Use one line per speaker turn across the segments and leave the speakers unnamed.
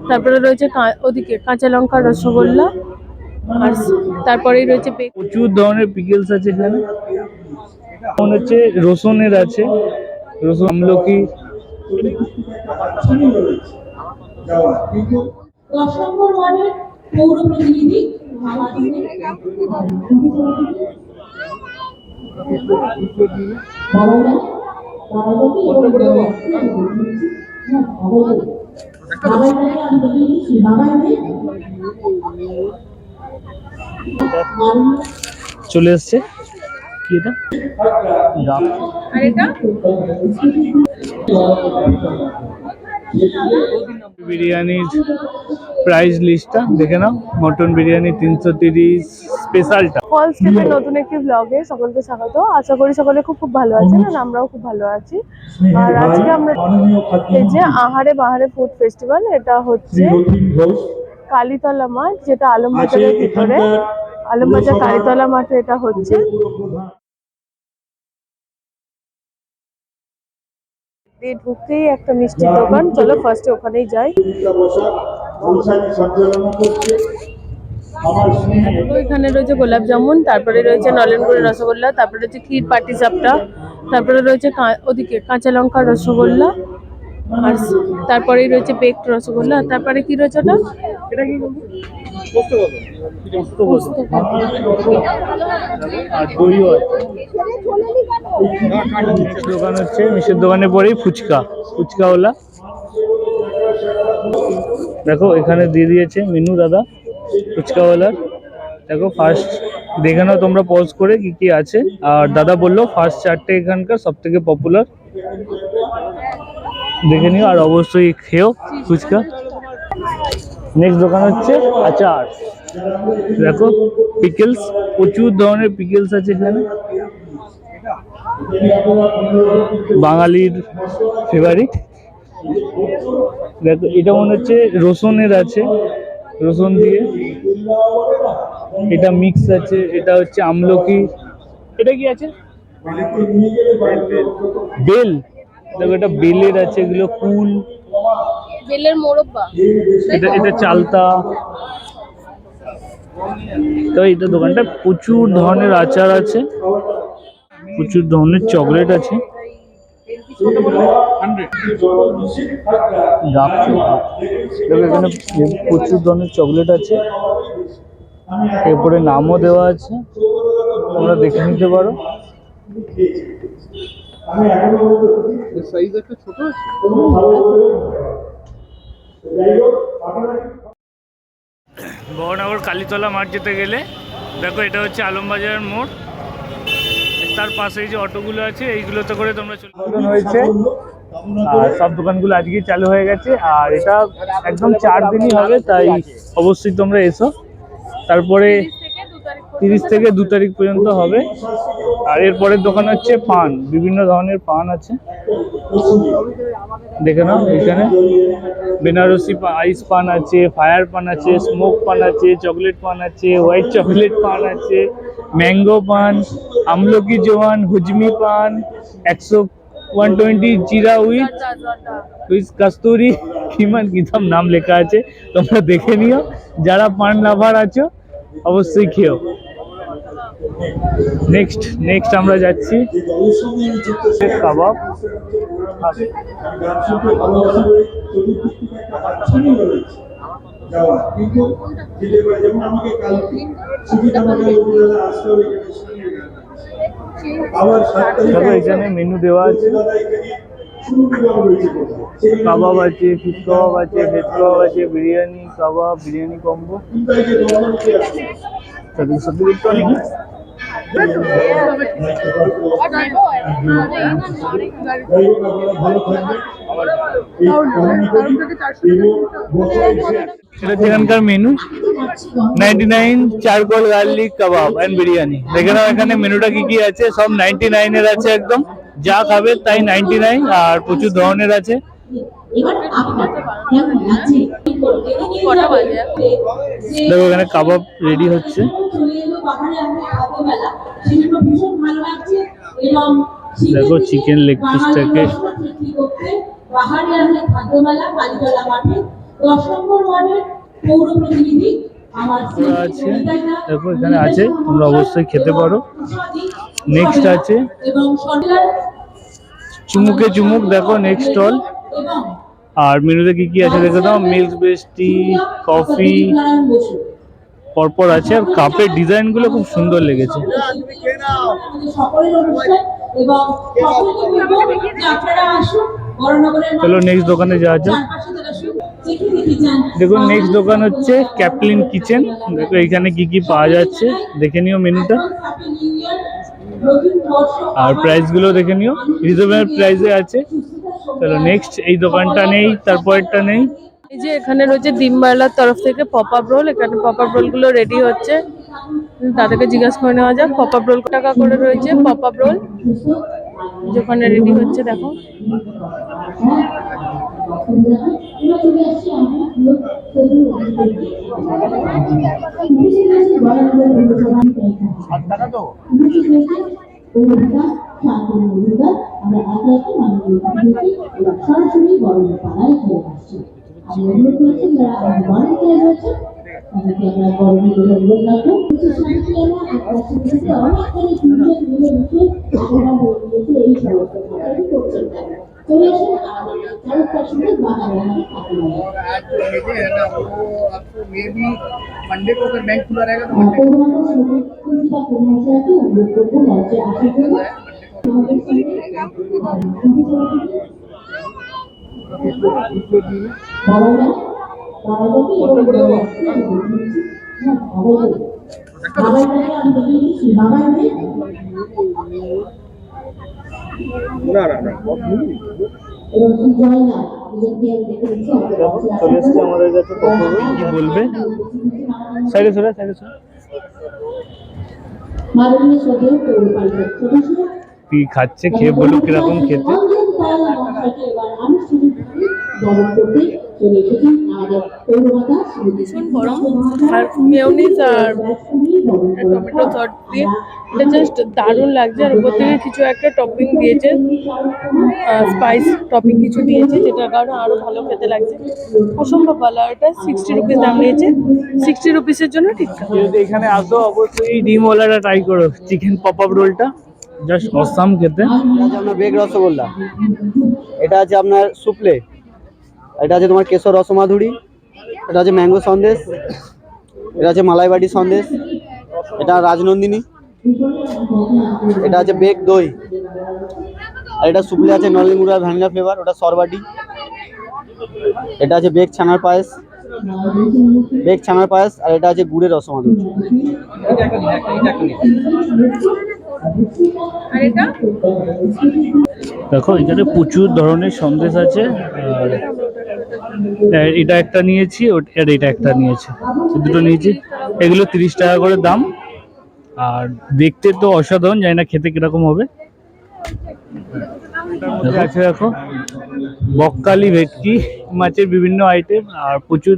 তারপরে রয়েছে ওদিকে কাঁচা লঙ্কা রসগোল্লা, আর তারপরেই রয়েছে
প্রচুর ধরনের পিকেলস আছে এখানে। মনে হচ্ছে রসুনের আছে, রসুন, আমলকি। চলে এসছে কি এটা,
আর এটা
বিরিয়ানির প্রাইস লিস্টটা দেখে নাও। মটন বিরিয়ানি 330, স্পেশালটা।
ফল স্টেপের নতুন একটি ব্লগে সকলকে স্বাগত। আশা করি সকলে খুব ভালো আছেন, আর আমরাও খুব ভালো আছি। আর আজকে আমরা এই যে আহারে বাহারে ফুড ফেস্টিভ্যাল, এটা হচ্ছে কালীতলা মাঠ, যেটা আলমবাজারের ভিতরে, আলমবাজার কালীতলা মাঠে এটা হচ্ছে। ঢুকতেই একটা মিষ্টির দোকান, চলো ফার্স্টে ওখানেই যাই। এখানে রয়েছে গোলাপ জামুন, তারপরে রয়েছে নলেনগুড়ের রসগোল্লা, তারপরে রয়েছে ক্ষীর পাটিসাপটা, তারপরে রয়েছে ওদিকে কাঁচা লঙ্কার রসগোল্লা, আর তারপরেই রয়েছে বেকড রসগোল্লা। তারপরে কি রয়েছে ওটা, এটা কি
আর দইও আছে। দোকান হচ্ছে মিষ্টির দোকানে পরেই ফুচকাওয়ালা। দেখো এখানে দিয়ে দিয়েছে মেনু দাদা ফুচকাওয়ালার। দেখো ফার্স্ট দেখে নাও তোমরা পজ করে কি কি আছে। আর দাদা বললো ফার্স্ট চারটে এখানকার সব থেকে পপুলার, দেখে নিও আর অবশ্যই খেও ফুচকা। নেক্সট দোকান হচ্ছে আচার। দেখো পিকেলস, প্রচুর ধরনের পিকেলস আছে এখানে, বাঙালির ফেভারিট। দেখো এটা মনে হচ্ছে রসুনের আছে, রসুন দিয়ে। এটা মিক্স আছে, এটা হচ্ছে আমলকি। এটা কি আছে, বেল। দেখো এটা বেলের আছে, এগুলো কুল,
বেলের মোরব্বা।
এটা চালতা। তো এটা দোকানটা প্রচুর ধরনের আচার আছে, প্রচুর ধরনের চকলেট আছে। এখানে প্রচুর ধরনের চকলেট আছে, এরপরে নামও দেওয়া আছে, তোমরা দেখে নিতে পারো। বহনগর কালীতলা মাঠ যেতে গেলে দেখো এটা হচ্ছে আলমবাজারের মোড়, তার পাশে যে অটোগুলো আছে এইগুলোতে করে তোমরা চলে হয়েছে। আর সব দোকানগুলো আজকেই চালু হয়ে গেছে, আর এটা একদম 4 দিনই হবে, তাই অবশ্যই তোমরা এসো। তারপরে 30 থেকে 2 তারিখ পর্যন্ত হবে। আর এরপরের দোকান হচ্ছে পান, বিভিন্ন ধরনের পান আছে, দেখে নাও। এখানে বেনারসি আইস পান আছে, ফায়ার পান আছে, স্মোক পান আছে, চকলেট পান আছে, হোয়াইট চকলেট পান আছে, ম্যাঙ্গো পান, আমলকি জোয়ান, হুজমি পান, 120 জিরা উইথ কস্তুরি কিমান কিতাব নাম লেখা আছে, তোমরা দেখে নিও। যারা পান লাভার আছো অবশ্যই খেও। নেক্সট আমরা যাচ্ছি কাবাব। এখানে মেনু দেওয়া আছে, কাবাব আছে, ফিশ কাবাব আছে, ভেজ কাবাব আছে, বিরিয়ানি কাবাব, বিরিয়ানি কম্বো। এখানকার menu 99 charcoal garlic kebab and biryani. দেখে নাও এখানে মেনুটা কি কি আছে, সব 99 এর আছে একদম, যা খাবে তাই 99। আর প্রচুর ধরনের আছে। দেখো এখানে কাবাব রেডি হচ্ছে। দেখো চিকেন লেগ পিসটাকে
পাহাড়িয়ানের খাদ্যমেলা কালীতলা মাঠে 10 নম্বর ওয়ার্ডের পৌর প্রতিনিধি আমার
করা আছে। দেখো এখানে আছে, তোমরা অবশ্যই খেতে পারো। নেক্সট আছে
এবং সরকার
চুমুকে চুমুক, দেখো নেক্সট স্টল।
এবং
আর মেনুতে কি কি আছে দেখে দাও, মিল্ক বেস্ট টি, কফি পরপর আছে। আর কাপের ডিজাইন গুলো খুব সুন্দর লেগেছে।
সকলের অনুষ্ঠান এবং সকলকে বলবো যে আপনারা আসুন বড়নগরের
চলো নেক্সট দোকানে যাওয়া যাক।
চারপাশে যারা দেখে দেখে যান।
দেখুন নেক্সট দোকান হচ্ছে ক্যাপলিন কিচেন। দেখো এখানে কি কি পাওয়া যাচ্ছে, দেখে নিও মেনুটা।
হ্যাপি নিউ ইয়ার নতুন বর্ষ
আর প্রাইস গুলো দেখে নিও, রিজনেবল প্রাইসে আছে। চলো নেক্সট, এই দোকানটা নেই, তারপরেরটা নেই।
এই যে এখানে রয়েছে ডিমবালার তরফ থেকে পপ আপ রোল। এখানে পপ আপ রোল গুলো রেডি হচ্ছে, তাদেরকে জিজ্ঞাসা করে নেওয়া যাক। পপ আপ রোল কত টাকা করে রয়েছে? পপ আপ রোল যেখানে রেডি হচ্ছে, দেখো।
সরাসরি বড় পাড়ায় চলে আসছে। আমি অনুরোধ করছি যারা ভলান্টিয়ার রয়েছে তাদেরকে আমরা গরমে করে অনুরোধ রাখবো। এই সমস্ত ঘটনা করছেন চলে আসেন আমাদের চারটার সঙ্গে বাঙালি
मंडे को अगर बैंक खुला रहेगा तो না না না
চলে এসছে আমাদের কাছে পপ আপ রোল। কি বলবে? সাইডে সরে, সাইডে সরে।
মাননীয় শ্রদ্ধেয় পৌর পরিষদ সদস্য
কি খাচ্ছে, খেয়ে বলুক কিরকম খেতে।
ভীষণ গরম, আর মেয়োনিজ আর টমেটো সস দিয়ে এটা জাস্ট দারুণ লাগছে। আর উপর থেকে কিছু একটা টপিং দিয়েছে, স্পাইস টপিং কিছু দিয়েছে, যেটার কারণে আরো ভালো খেতে লাগছে। অসম্ভব ভালো। আর এটা 60 রুপিস দাম নিয়েছে। 60 রুপিসের জন্য ঠিকঠাক।
যদি এখানে আসো অবশ্যই ডিমওয়ালাটা ট্রাই করো, চিকেন পপ আপ রোলটা জাস্ট অসাম খেতে।
এটা আছে আপনার বেগ রসগোল্লা, এটা আছে আপনার সুপলে, এটা আছে তোমার কেশর রসমাধুরী, এটা আছে ম্যাঙ্গো সন্দেশ, এটা আছে মালাইবাড়ি সন্দেশ, এটা রাজনন্দিনী, এটা আছে বেগ দই, আর এটা সুপলে আছে নলেন গুড়ার ভ্যানিলা ফ্লেভার, ওটা সরবাটি, এটা আছে বেগ ছানার পায়েস, আর এটা আছে গুড়ের রসমাধুরী।
দেখো এখানে প্রচুর ধরনের সন্দেশ আছে। আর এটা একটা নিয়েছি, আর এটা একটা নিয়েছি, দুটো নিয়েছি। এগুলো 30 টাকা করে দাম। আর দেখতে তো অসাধারণ, জানি না খেতে কিরকম হবে। এটার মধ্যে আছে দেখো বকখালি ভেটকি মাছের বিভিন্ন আইটেম, আর প্রচুর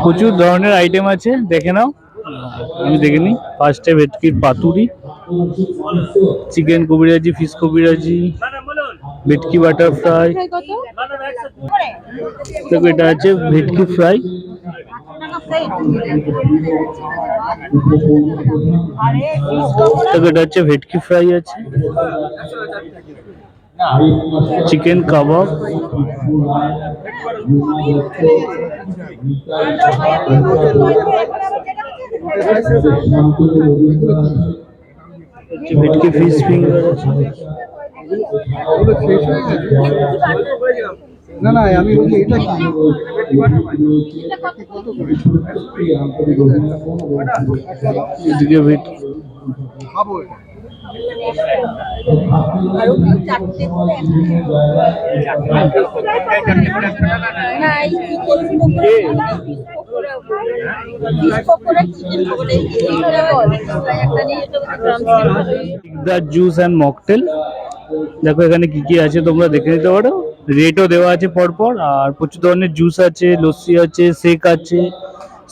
প্রচুর ধরনের আইটেম আছে, দেখে নাও। আমি দেখে নিই। ফার্স্টে ভেটকির পাতুরি, চিকেন কবিরাজি, ফিশ কবিরাজি, ভেটকি বাটার ফ্রাই। দেখো এটা আছে ভেটকি ফ্রাই। দেখো এটা হচ্ছে ভেটকি ফ্রাই আছে, চিকেন কাবাব, ভেটকি ফিশ ফিঙ্গার আছে।
না না আমি বলছি এটা কি
এদিকে ভেটকি
খাবো
জুস অ্যান্ড মকটেল। দেখো এখানে কি কি আছে তোমরা দেখে নিতে পারো, রেটও দেওয়া আছে পরপর। আর প্রচুর ধরনের জুস আছে, লস্যি আছে, শেক আছে,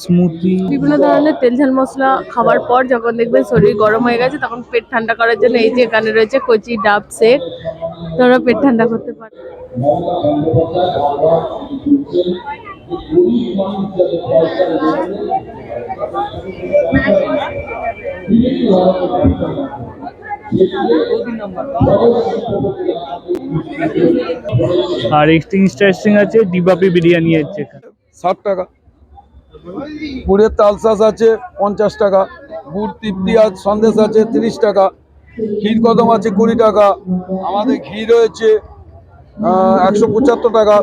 স্মুদি।
বিভিন্ন ধরনের তেল ঝাল মশলা খাওয়ার পর যখন দেখবেন শরীর গরম হয়ে গেছে তখন পেট ঠান্ডা করার জন্য এই যে এখানে রয়েছে কচি ডাব শেক, তোমরা পেট ঠান্ডা করতে পারো।
আর এক্সট্রিং আছে ডিবাপি বিরিয়ানি আছে এখানে।
60 টাকা। গুড়ের তালশাঁস আছে 50 টাকা। গুড় তৃপ্তি আর সন্দেশ আছে 30 টাকা। ক্ষীর কদম আছে 20 টাকা। আমাদের ঘি রয়েছে 175 টাকা।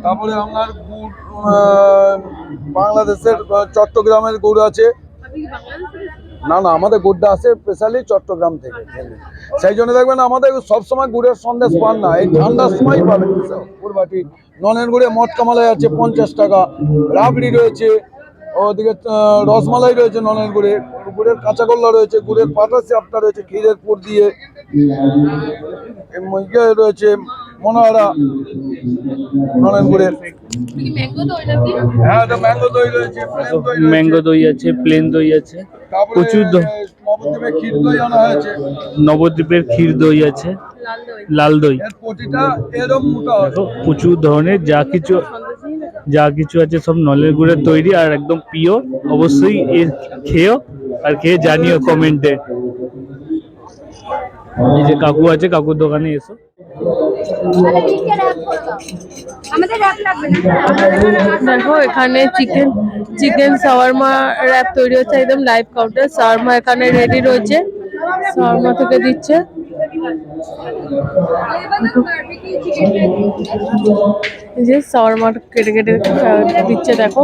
তারপরে আপনার গুড় বাংলাদেশের চট্টগ্রামের গুড় আছে। না না, আমাদের গুড়টা আসে স্পেশালি চট্টগ্রাম থেকে, সেই জন্য দেখবেন আমাদের সবসময় গুড়ের সন্দেশ পান না, এই ঠান্ডার সময় পাবেন গুড়বাটি। ননের গুড়ে মটকামালাই আছে 50 টাকা। রাবড়ি রয়েছে, ওদিকে রসমালাই রয়েছে ননের গুড়ে, গুড়ের কাঁচাগোল্লা রয়েছে, গুড়ের পাটা চাপটা রয়েছে ক্ষীরের পুর দিয়ে রয়েছে, মনোহরা ননের গুড়ের। হ্যাঁ, এটা ম্যাঙ্গো দই রয়েছে,
ম্যাঙ্গো দই আছে, প্লেন দই আছে, প্রচুর
নবদ্বীপে ক্ষীর দই আনা হয়েছে।
নবদ্বীপের ক্ষীর দই আছে, লাল দই।
এর প্রতিটা এরকম মোটা
দেখো প্রচুর ধরনের যা কিছু আছে সব নলের গুড়ের তৈরি আর একদম পিওর। অবশ্যই এর খেয়েও আর খেয়ে জানিও কমেন্টে। এই যে কাকু আছে, কাকুর দোকানে এসো।
দেখো এখানে চিকেন শাওয়ারমা র্যাপ তৈরি হচ্ছে, একদম লাইভ কাউন্টার। শাওয়ারমা এখানে রেডি রয়েছে, শাওয়ারমা থেকে দিচ্ছে। এই যে শাওয়ারমা কেটে কেটে দিচ্ছে, দেখো।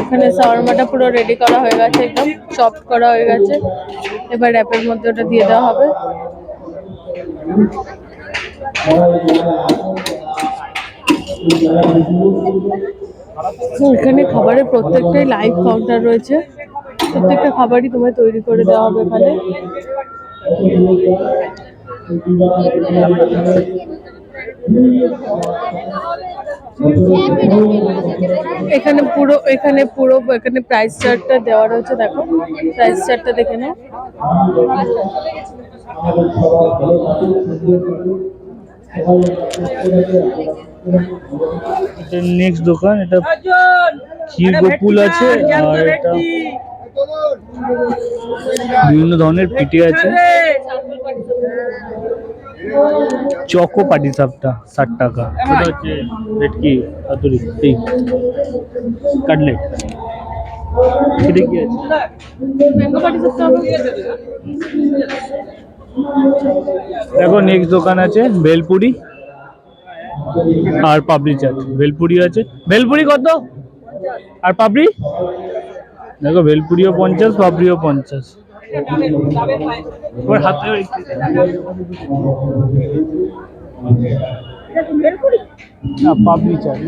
এখানে শাওয়ারমাটা পুরো রেডি করা হয়ে গেছে, একদম সফট করা হয়ে গেছে। এবার র্যাপের মধ্যে ওটা দিয়ে দেওয়া হবে। এখানে খাবারের প্রত্যেকটাই লাইভ কাউন্টার রয়েছে, প্রত্যেকটা খাবারই তোমায় তৈরি করে দেওয়া হবে এখানে। এখানে পুরো প্রাইস চার্টটা দেওয়া রয়েছে, দেখো প্রাইস চার্টটা দেখে নাও।
এটা নেক্সট দোকান, এটা ক্ষীর গোকুল আছে আর এটা বিভিন্ন ধরনের পিঠে আছে। চকো পাটি সাপটা 60 টাকা। এটা হচ্ছে ভেটকি পাতুরি, এই কাটলেট। এটা কি আছে?
ম্যাঙ্গো পাটি সাপটা হবে।
দেখো নেক্সট দোকান আছে ভেলপুরি আর পাপড়ি চাট। ভেলপুরি আছে, ভেলপুরি কত? আর পাপড়ি দেখো, ভেলপুরিও 50, পাপড়িও 50। ওর হাতে না পাপড়ি চাট।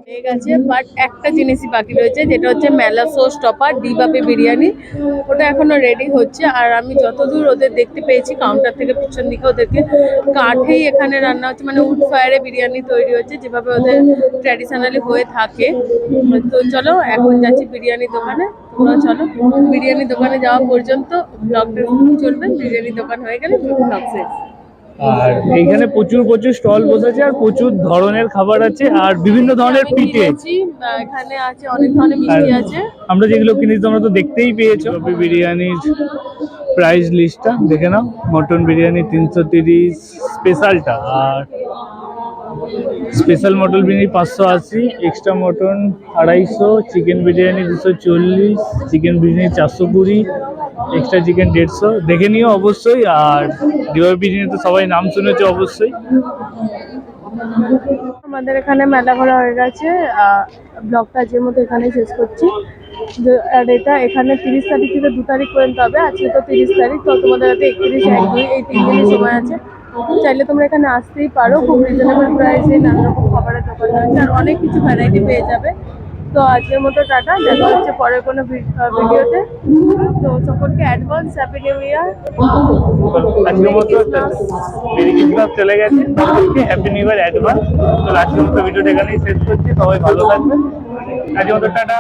হয়ে গেছে, বাট একটা জিনিসই বাকি রয়েছে, যেটা হচ্ছে মেলা সোস টপার ডিবাপি বিরিয়ানি। ওটা এখনো রেডি হচ্ছে। আর আমি যতদূর ওদের দেখতে পেয়েছি কাউন্টার থেকে পিছন দিকে ওদেরকে কাঠেই এখানে রান্না হচ্ছে, মানে উড ফায়ারে বিরিয়ানি তৈরি হচ্ছে, যেভাবে ওদের ট্র্যাডিশনালি হয়ে থাকে। তো চলো এখন যাচ্ছি বিরিয়ানির দোকানে, তোমরা চলো। বিরিয়ানি দোকানে যাওয়া পর্যন্ত ব্লগটা চলবে, বিরিয়ানি দোকান হয়ে গেলে ব্লগ শেষ।
আর এইখানে প্রচুর স্টল বসেছে আর প্রচুর ধরনের খাবার আছে আর বিভিন্ন ধরনের পিঠে।
এখানে আছে অনেক ধরনের মিষ্টি আছে।
আমরা যেগুলো কিনেছি তোমরা তো দেখতেই পেয়েছো। বিরিয়ানির প্রাইস লিস্টটা দেখে নাও। মটন বিরিয়ানি 330 স্পেশালটা, আর special mutton biryani 580, extra mutton 250, chicken biryani 240, chicken biryani 420, extra chicken 150, দেখে নিও অবশ্যই। আর ডিওর বিরিয়ানি তো সবাই নাম শুনেছে অবশ্যই।
আমাদের এখানে মেলা ঘোরা হয়ে গেছে, ব্লগটা আজকের মতো এখানেই শেষ করছি। আর এটা এখানে 30 তারিখ থেকে 2 তারিখ পর্যন্ত হবে। আজকে তো 30 তারিখ, তো তোমাদের হাতে 31, 1, 2 এই 3 দিনই সময় আছে। চাইলে তোমরা এখানে আসতেই পারো, খুব রিজনেবল প্রাইসে নানা রকম খাবারের দোকান রয়েছে আর অনেক কিছু ভ্যারাইটি পেয়ে যাবে। তো আজকের মতো টাটা, দেখা হচ্ছে পরের কোনো ভিডিওতে। তো সকলকে অ্যাডভান্স হ্যাপি নিউ ইয়ার।
আজকের মতো মেরি ক্রিসমাস চলে গেছে, সকলকে হ্যাপি নিউ ইয়ার অ্যাডভান্স। তো আজকের মতো ভিডিওটা এখানেই শেষ করছি, সবাই ভালো থাকবেন। আজকের মতো টাটা।